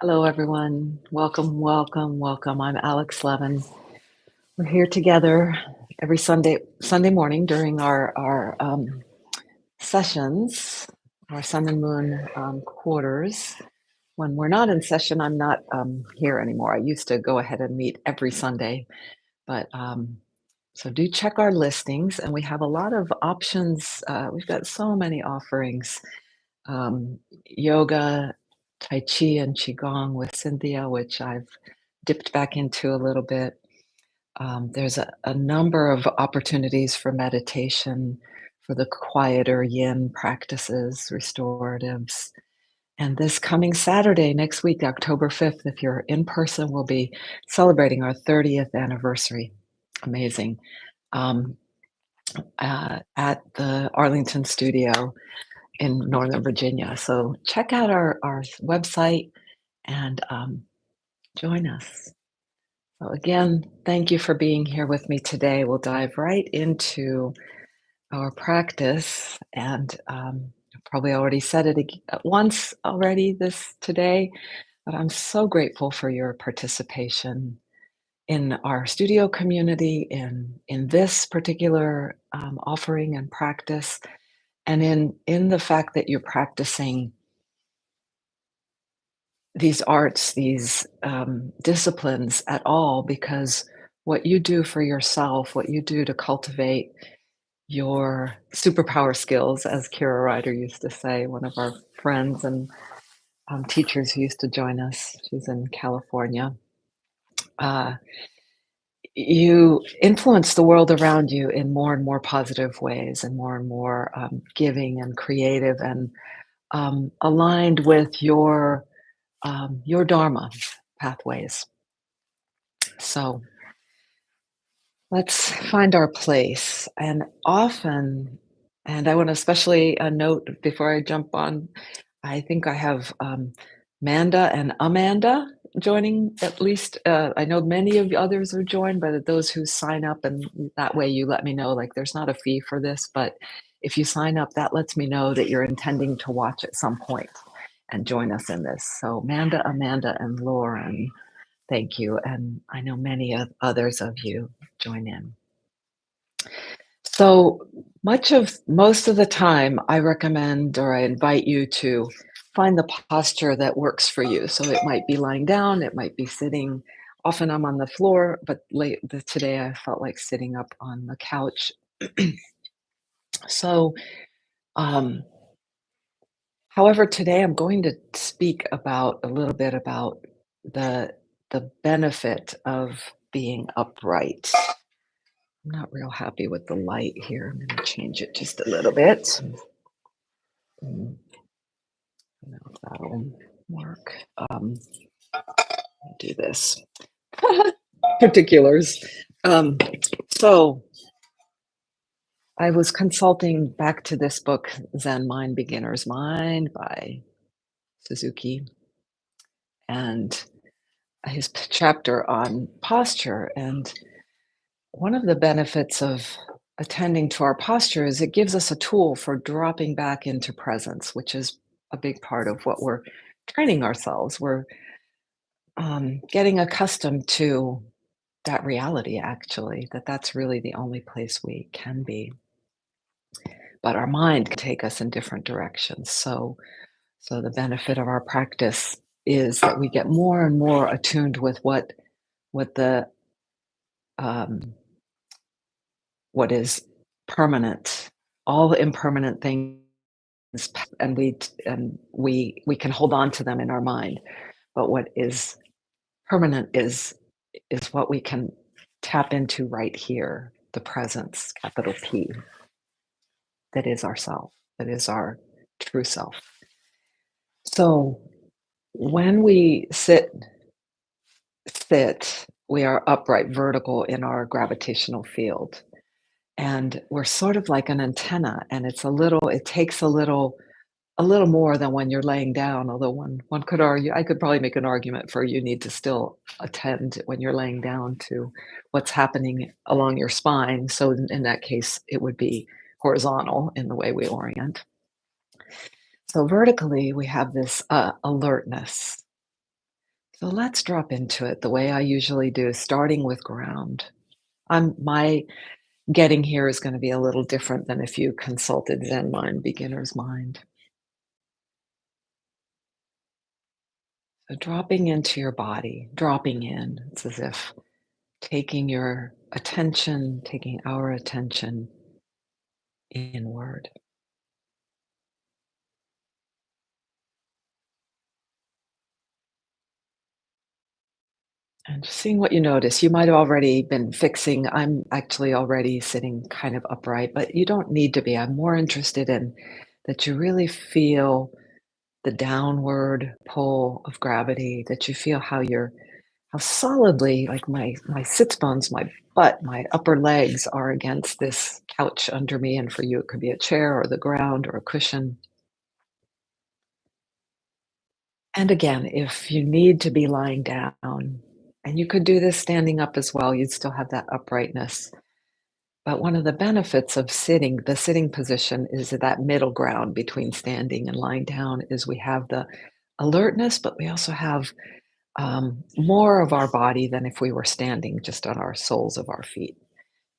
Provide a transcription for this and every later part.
Hello, everyone. Welcome, welcome, welcome. I'm Alex Levin. We're here together every Sunday morning during our sessions, our Sun and Moon quarters. When we're not in session, I'm not here anymore. I used to go ahead and meet every Sunday, but so do check our listings, and we have a lot of options. We've got so many offerings: yoga, Tai Chi and Qigong with Cynthia, which I've dipped back into a little bit. There's a number of opportunities for meditation, for the quieter yin practices, restoratives. And this coming Saturday, next week, October 5th, if you're in person, we'll be celebrating our 30th anniversary. Amazing. Um, at the Arlington studio in Northern Virginia. So check out our website and join us. So again, thank you for being here with me today. We'll dive right into our practice, and I probably already said it once already this today, but I'm so grateful for your participation in our studio community, in this particular offering and practice, and in the fact that you're practicing these arts, these disciplines at all, because what you do for yourself, what you do to cultivate your superpower skills, as Kira Ryder used to say, one of our friends and teachers who used to join us, she's in California. Uh, you influence the world around you in more and more positive ways, and more giving and creative and aligned with your dharma pathways. So let's find our place. And often, and I want to especially note before I jump on, I think I have Manda and Amanda joining at least. I know many of the others are joined, but those who sign up, and that way you let me know, like there's not a fee for this, but if you sign up, that lets me know that you're intending to watch at some point and join us in this. So Manda, Amanda, and Lauren. Thank you, and I know many of others of you join in. So most of the time, I recommend or I invite you to find the posture that works for you. So it might be lying down, it might be sitting. Often I'm on the floor, but today I felt like sitting up on the couch. So, um, however, today I'm going to speak about a little bit about the the benefit of being upright. I'm not real happy with the light here. I'm gonna change it just a little bit. Mm, I don't know if that'll work. I'll do this. Particulars. Um, so I was consulting back to this book, Zen Mind, Beginner's Mind by Suzuki, and his chapter on posture. And one of the benefits of attending to our posture is it gives us a tool for dropping back into presence, which is a big part of what we're training ourselves. We're getting accustomed to that reality, actually, that that's really the only place we can be. But our mind can take us in different directions. So the benefit of our practice is that we get more and more attuned with what the um, what is permanent, all the impermanent things, and we can hold on to them in our mind. But what is permanent is what we can tap into right here, the presence, capital P, that is ourself, that is our true self. So when we sit, we are upright, vertical in our gravitational field. And we're sort of like an antenna, and it takes a little more than when you're laying down, although one could argue, I could probably make an argument for you need to still attend when you're laying down to what's happening along your spine. So in that case, it would be horizontal in the way we orient. So vertically, we have this alertness. So let's drop into it the way I usually do, starting with ground. My getting here is going to be a little different than if you consulted Zen Mind, Beginner's Mind. So dropping into your body, dropping in. It's as if taking your attention, taking our attention inward. And just seeing what you notice. You might have already been fixing. I'm actually already sitting kind of upright, but you don't need to be. I'm more interested in that you really feel the downward pull of gravity, that you feel how solidly, like my sits bones, my butt, my upper legs are against this couch under me. And for you, it could be a chair or the ground or a cushion. And again, if you need to be lying down, and you could do this standing up as well, you'd still have that uprightness. But one of the benefits of sitting, the sitting position, is that middle ground between standing and lying down is we have the alertness, but we also have more of our body than if we were standing just on our soles of our feet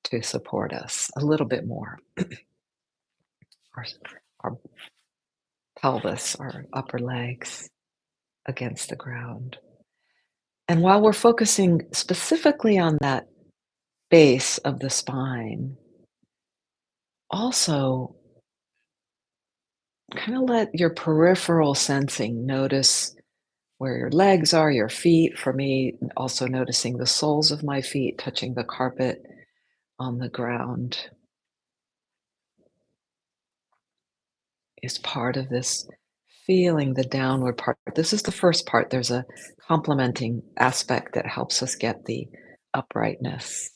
to support us a little bit more. Our, our pelvis, our upper legs against the ground. And while we're focusing specifically on that base of the spine, also kind of let your peripheral sensing notice where your legs are, your feet. For me, also noticing the soles of my feet touching the carpet on the ground is part of this feeling the downward part. This is the first part. There's a complementing aspect that helps us get the uprightness.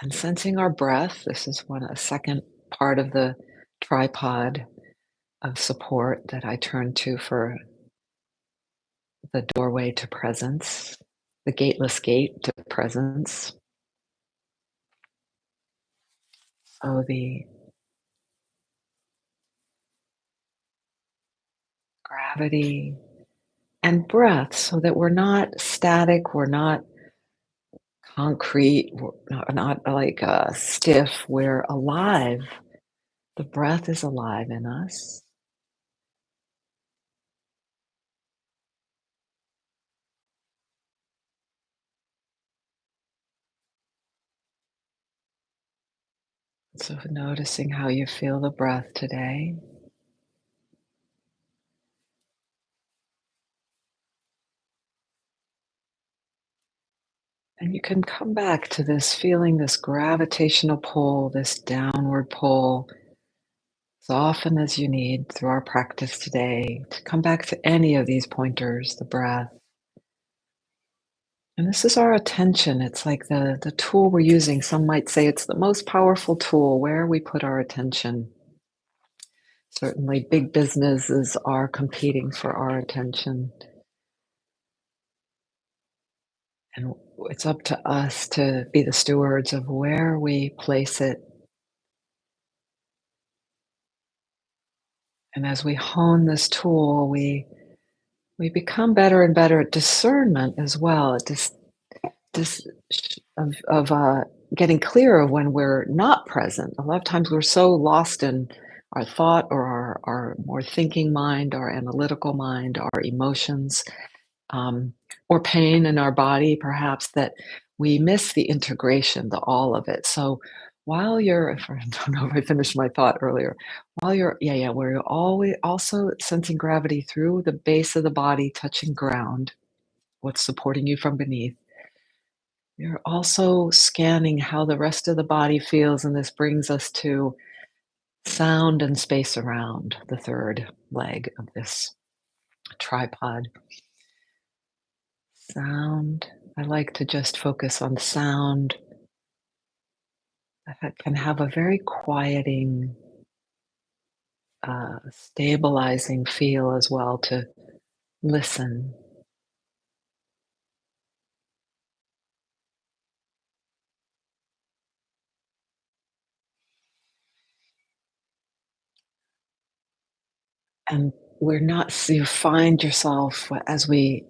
And sensing our breath, this is a second part of the tripod of support that I turn to for the doorway to presence, the gateless gate to presence. So the gravity and breath, so that we're not static, we're not concrete, we're not like stiff, we're alive. The breath is alive in us. So noticing how you feel the breath today. And you can come back to this feeling, this gravitational pull, this downward pull, as often as you need through our practice today to come back to any of these pointers, the breath. And this is our attention. It's like the tool we're using. Some might say it's the most powerful tool where we put our attention. Certainly, big businesses are competing for our attention. And it's up to us to be the stewards of where we place it. And as we hone this tool, we become better and better at discernment as well. At this of getting clear of when we're not present. A lot of times we're so lost in our thought or our more thinking mind, our analytical mind, our emotions, um, or pain in our body, perhaps, that we miss the integration, the all of it. So while you're, if I don't know if I finished my thought earlier, while you're, yeah, where you're always also sensing gravity through the base of the body, touching ground, what's supporting you from beneath. You're also scanning how the rest of the body feels, and this brings us to sound and space around the third leg of this tripod. Sound. I like to just focus on sound that can have a very quieting, stabilizing feel as well to listen. And we're not so you find yourself as we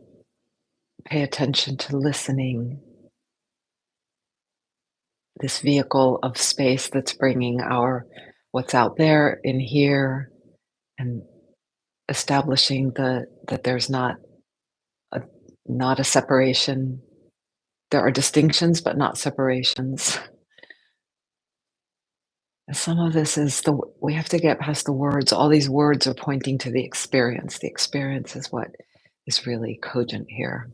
pay attention to listening, this vehicle of space that's bringing our what's out there in here and establishing that there's a not a separation. There are distinctions, but not separations. Some of this is we have to get past the words. All these words are pointing to the experience. The experience is what is really cogent here.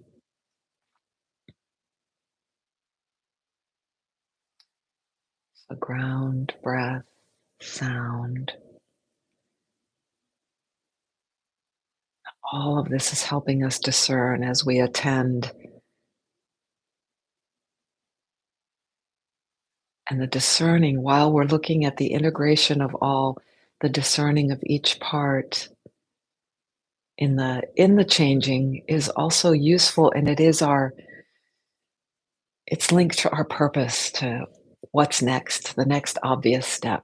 So ground, breath, sound, all of this is helping us discern as we attend. And the discerning, while we're looking at the integration of all, the discerning of each part in the changing is also useful, and it's linked to our purpose, to what's next, the next obvious step.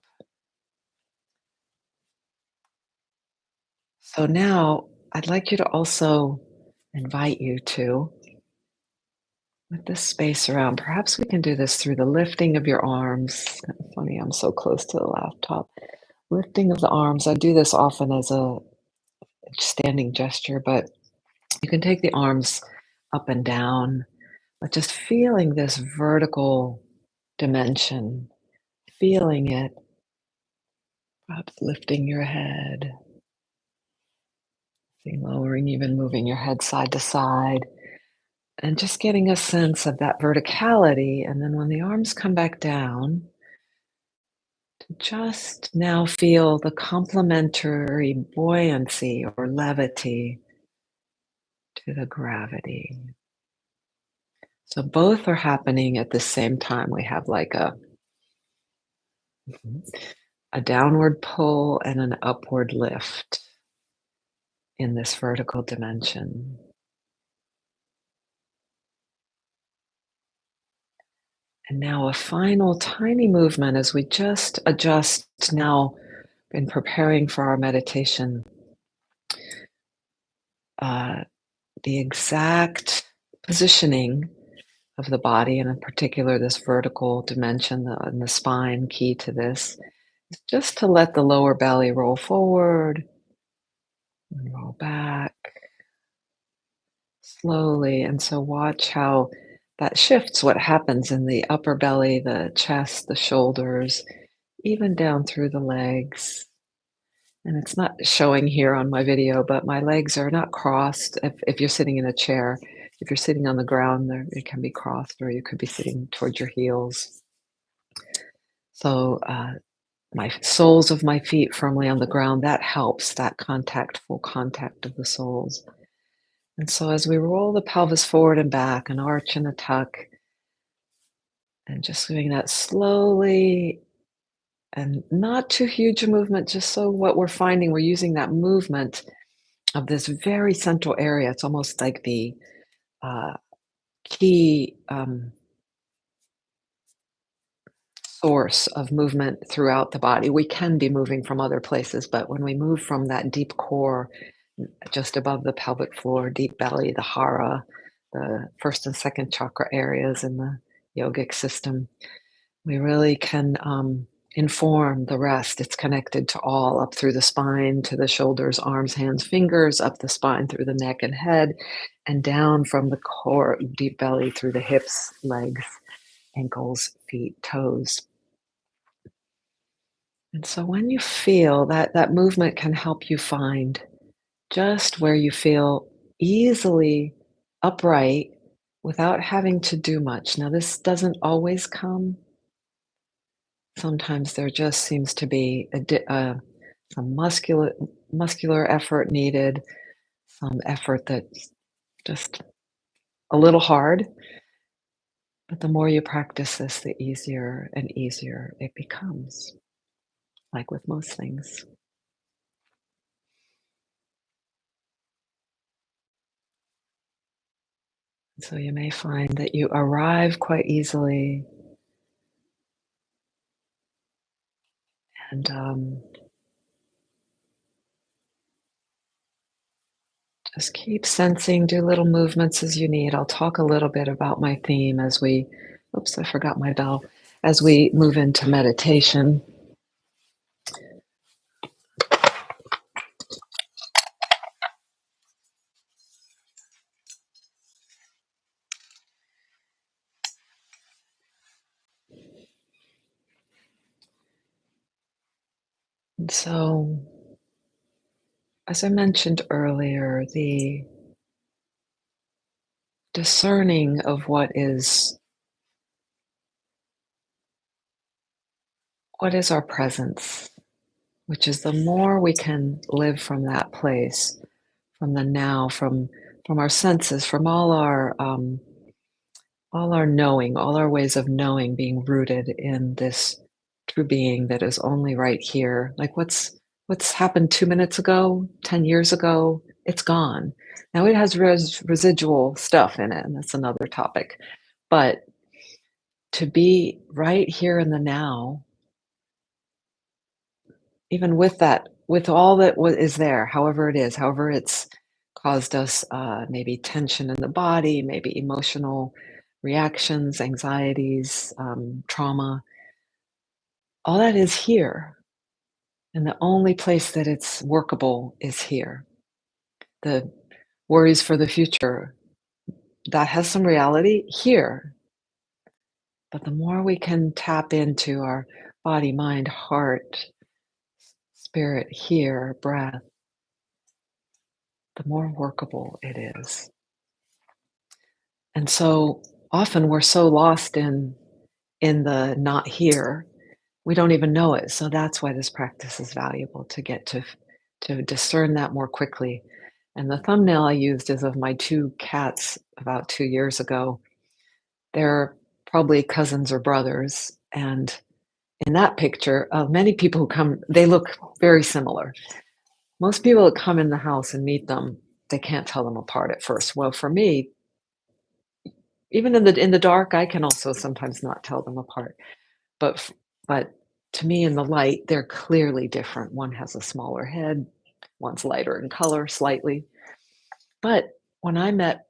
So now I'd like you to also invite you to, with this space around, perhaps we can do this through the lifting of your arms. It's kind of funny, I'm so close to the laptop. Lifting of the arms. I do this often as a standing gesture, but you can take the arms up and down, but just feeling this vertical dimension, feeling it, perhaps lifting your head, lowering, even moving your head side to side, and just getting a sense of that verticality. And then when the arms come back down, to just now feel the complementary buoyancy or levity to the gravity. So both are happening at the same time. We have like a downward pull and an upward lift in this vertical dimension. And now a final tiny movement as we just adjust now in preparing for our meditation, uh, the exact positioning of the body, and in particular this vertical dimension in the spine, key to this, is just to let the lower belly roll forward and roll back slowly. And so watch how that shifts what happens in the upper belly, the chest, the shoulders, even down through the legs. And it's not showing here on my video, but my legs are not crossed. If you're sitting in a chair, if you're sitting on the ground, there it can be crossed, or you could be sitting towards your heels. So my soles of my feet firmly on the ground, that helps, that contact, full contact of the soles. And so as we roll the pelvis forward and back, an arch and a tuck, and just doing that slowly and not too huge a movement, just so what we're finding, we're using that movement of this very central area. It's almost like the uh, key source of movement throughout the body. We can be moving from other places, but when we move from that deep core, just above the pelvic floor, deep belly, the hara, the first and second chakra areas in the yogic system, we really can inform the rest. It's connected to all, up through the spine, to the shoulders, arms, hands, fingers, up the spine, through the neck and head, and down from the core, deep belly, through the hips, legs, ankles, feet, toes. And so when you feel that, that movement can help you find just where you feel easily upright without having to do much. Now, this doesn't always come. Sometimes there just seems to be some muscular effort needed, some effort that's just a little hard. But the more you practice this, the easier and easier it becomes, like with most things. So you may find that you arrive quite easily, and Just keep sensing, do little movements as you need. I'll talk a little bit about my theme as we, oops, I forgot my bell, as we move into meditation. And so, as I mentioned earlier, the discerning of what is our presence, which is the more we can live from that place, from the now, from our senses, from all our knowing, all our ways of knowing being rooted in this true being that is only right here. Like what's happened 2 minutes ago, 10 years ago, it's gone. Now it has residual stuff in it, and that's another topic. But to be right here in the now, even with that, with all that is there, however it is, however it's caused us maybe tension in the body, maybe emotional reactions, anxieties, trauma, all that is here. And the only place that it's workable is here. The worries for the future, that has some reality here. But the more we can tap into our body, mind, heart, spirit here, breath, the more workable it is. And so often we're so lost in the not here, we don't even know it. So that's why this practice is valuable to get to discern that more quickly. And the thumbnail I used is of my two cats about 2 years ago. They're probably cousins or brothers. And in that picture, many people who come, they look very similar. Most people that come in the house and meet them, they can't tell them apart at first. Well, for me, even in the dark, I can also sometimes not tell them apart. But but to me in the light, they're clearly different. One has a smaller head, one's lighter in color slightly. But when I met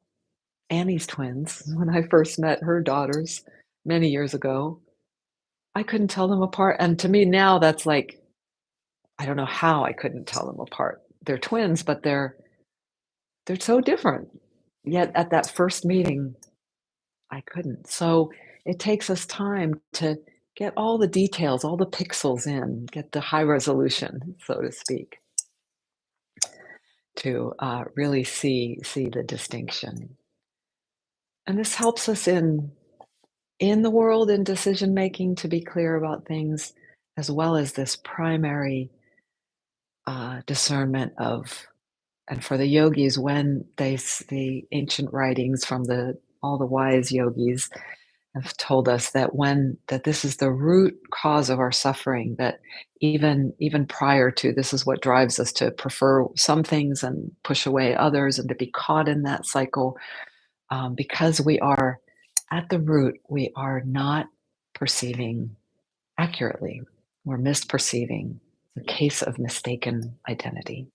Annie's twins, when I first met her daughters many years ago, I couldn't tell them apart. And to me now, that's like, I don't know how I couldn't tell them apart. They're twins, but they're so different. Yet at that first meeting, I couldn't. So it takes us time to get all the details, all the pixels in, get the high resolution, so to speak, to really see the distinction. And this helps us in the world in decision making to be clear about things, as well as this primary discernment of, and for the yogis, when the ancient writings from the all the wise yogis have told us that this is the root cause of our suffering, that even prior to, this is what drives us to prefer some things and push away others, and to be caught in that cycle, because we are at the root, we are not perceiving accurately. We're misperceiving. It's a case of mistaken identity.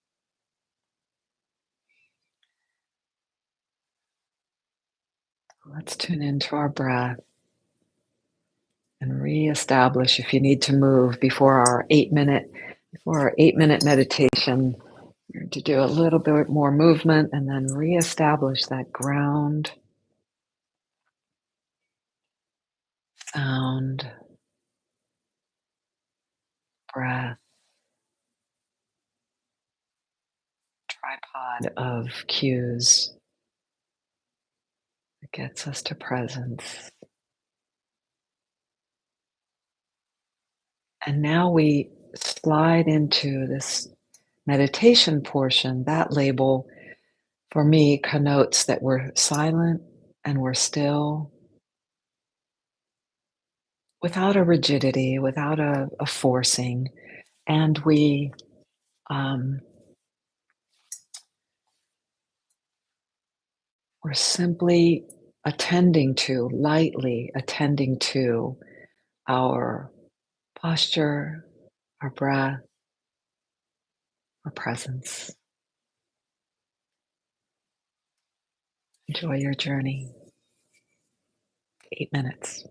Let's tune into our breath and reestablish, if you need to move before our 8-minute meditation, to do a little bit more movement and then reestablish that ground, sound, breath, tripod of cues that gets us to presence. And now we slide into this meditation portion. That label for me connotes that we're silent and we're still, without a rigidity, without a forcing. And um, we're simply lightly attending to our posture, our breath, our presence. Enjoy your journey. 8 minutes.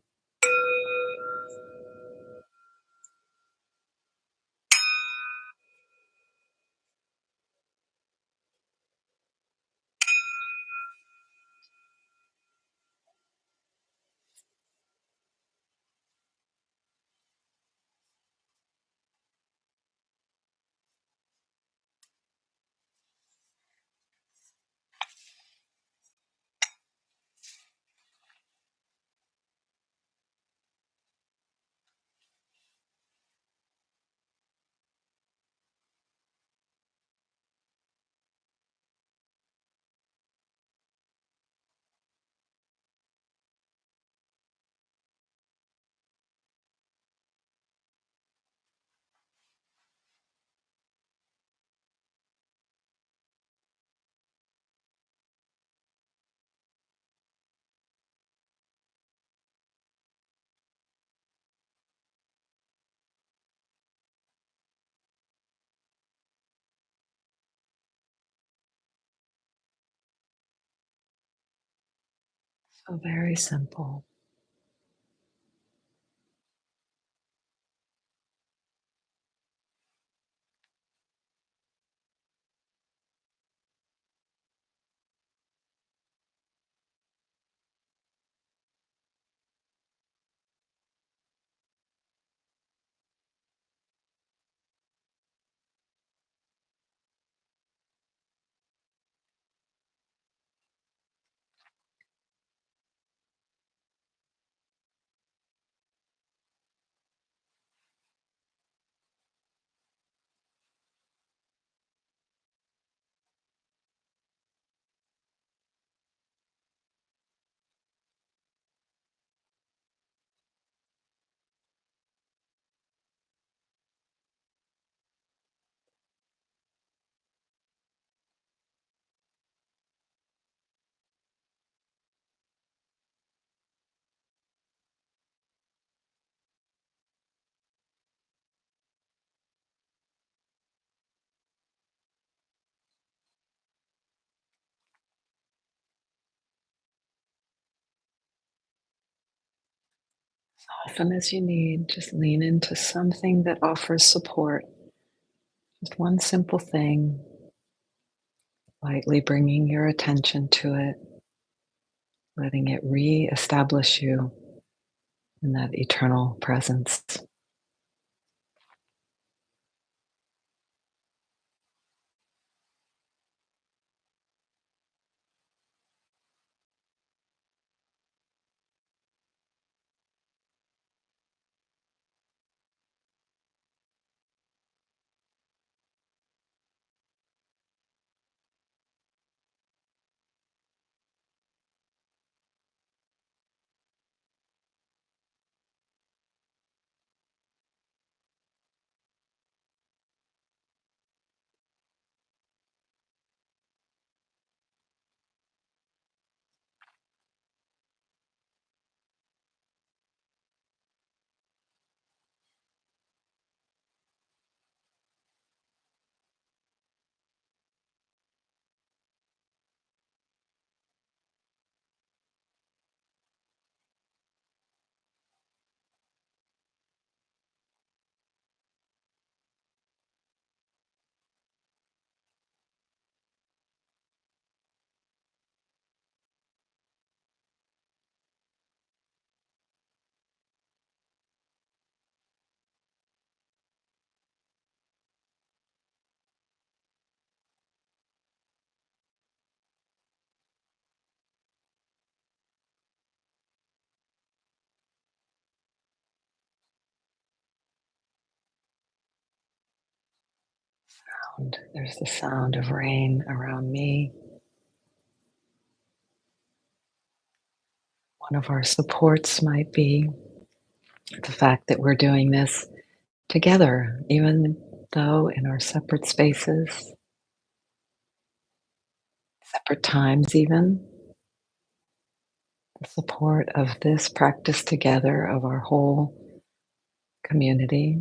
So very simple. Often as you need, just lean into something that offers support. Just one simple thing, lightly bringing your attention to it, letting it re-establish you in that eternal presence. There's the sound of rain around me. One of our supports might be the fact that we're doing this together, even though in our separate spaces, separate times, even. The support of this practice together of our whole community.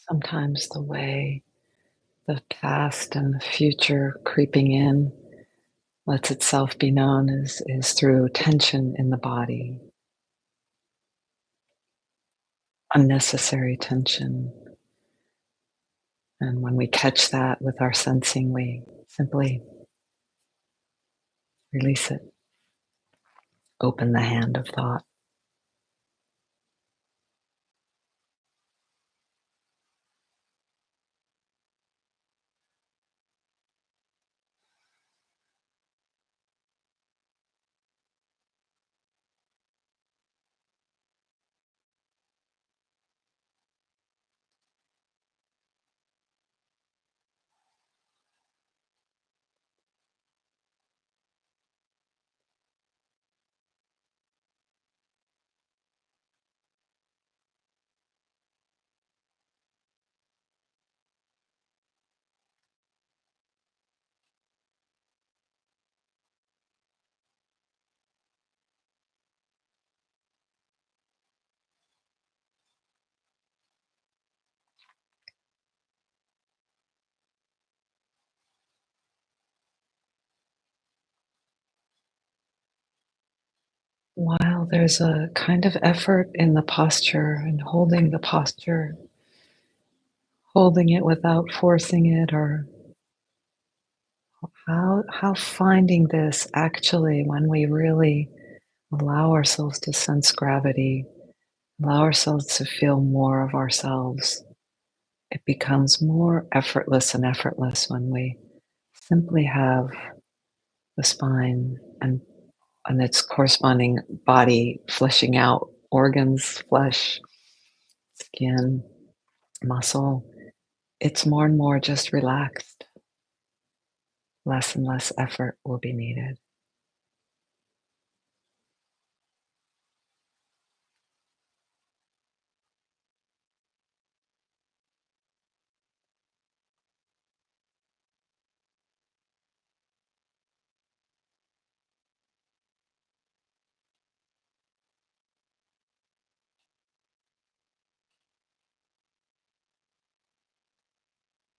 Sometimes the way the past and the future creeping in lets itself be known is through tension in the body, unnecessary tension. And when we catch that with our sensing, we simply release it, open the hand of thought. While there's a kind of effort in the posture and holding the posture, holding it without forcing it, or how finding this actually when we really allow ourselves to sense gravity, allow ourselves to feel more of ourselves, it becomes more effortless and effortless when we simply have the spine and its corresponding body fleshing out organs, flesh, skin, muscle. It's more and more just relaxed. Less and less effort will be needed.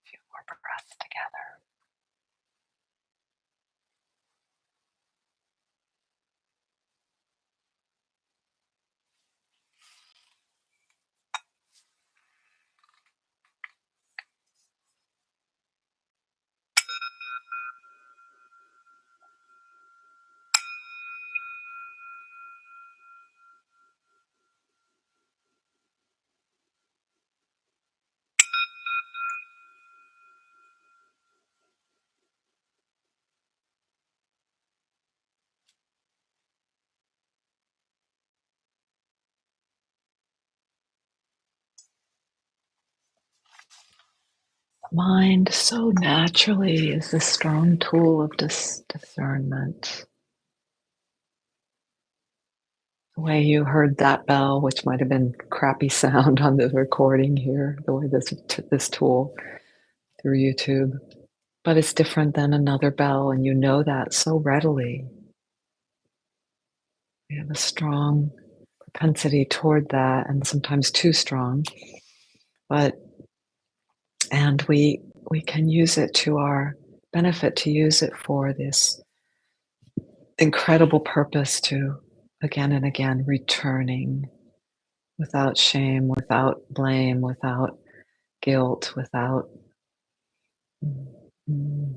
Few more breaths together. Mind so naturally is a strong tool of discernment. The way you heard that bell, which might have been crappy sound on the recording here, the way this tool through YouTube, but it's different than another bell, and you know that so readily. We have a strong propensity toward that, and sometimes too strong. But and we can use it to our benefit, to use it for this incredible purpose, to again and again returning without shame, without blame, without guilt, without mm,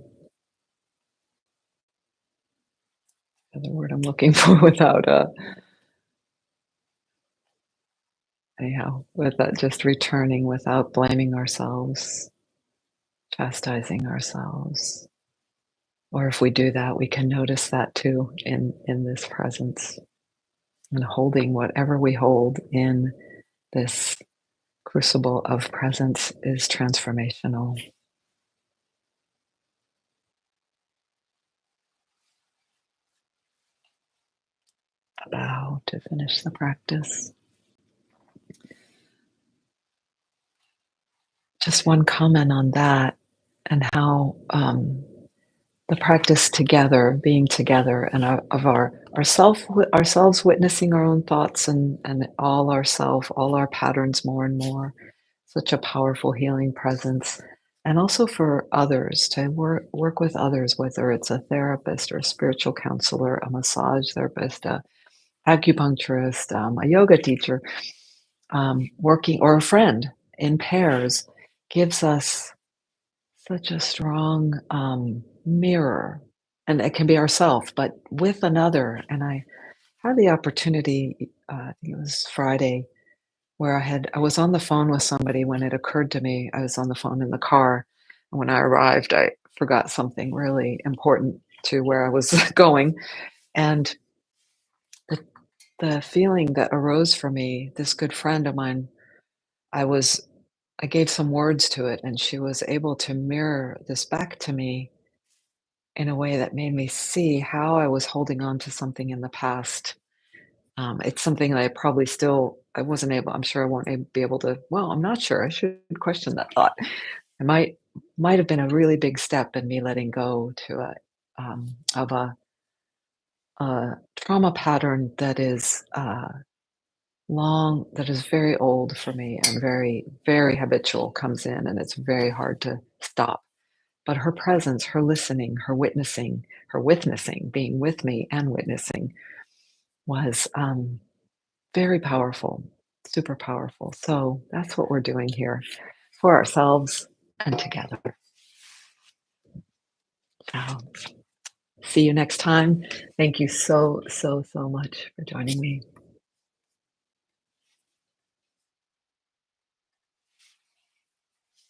the word I'm looking for, without anyhow, with that, just returning without blaming ourselves, chastising ourselves. Or if we do that, we can notice that too in this presence, and holding whatever we hold in this crucible of presence is transformational. A bow to finish the practice. Just one comment on that, and how the practice together, being together, and of ourselves witnessing our own thoughts and all ourself, all our patterns more and more, such a powerful healing presence. And also for others to work with others, whether it's a therapist or a spiritual counselor, a massage therapist, a acupuncturist, a yoga teacher, working or a friend in pairs gives us such a strong mirror. And it can be ourself, but with another. And I had the opportunity, I think it was Friday, where I was on the phone with somebody when it occurred to me. I was on the phone in the car, and when I arrived, I forgot something really important to where I was going, and the the feeling that arose for me, this good friend of mine, I was I gave some words to it, and she was able to mirror this back to me in a way that made me see how I was holding on to something in the past. It's something that I wasn't able I'm sure I won't be able to well, I'm not sure, I should question that thought. It might have been a really big step in me letting go to of a trauma pattern that is, that is very old for me and very, very habitual, comes in, and it's very hard to stop. But her presence, her listening, her witnessing, being with me and witnessing was, very powerful, super powerful. So that's what we're doing here for ourselves and together. So see you next time. Thank you so, so, so much for joining me.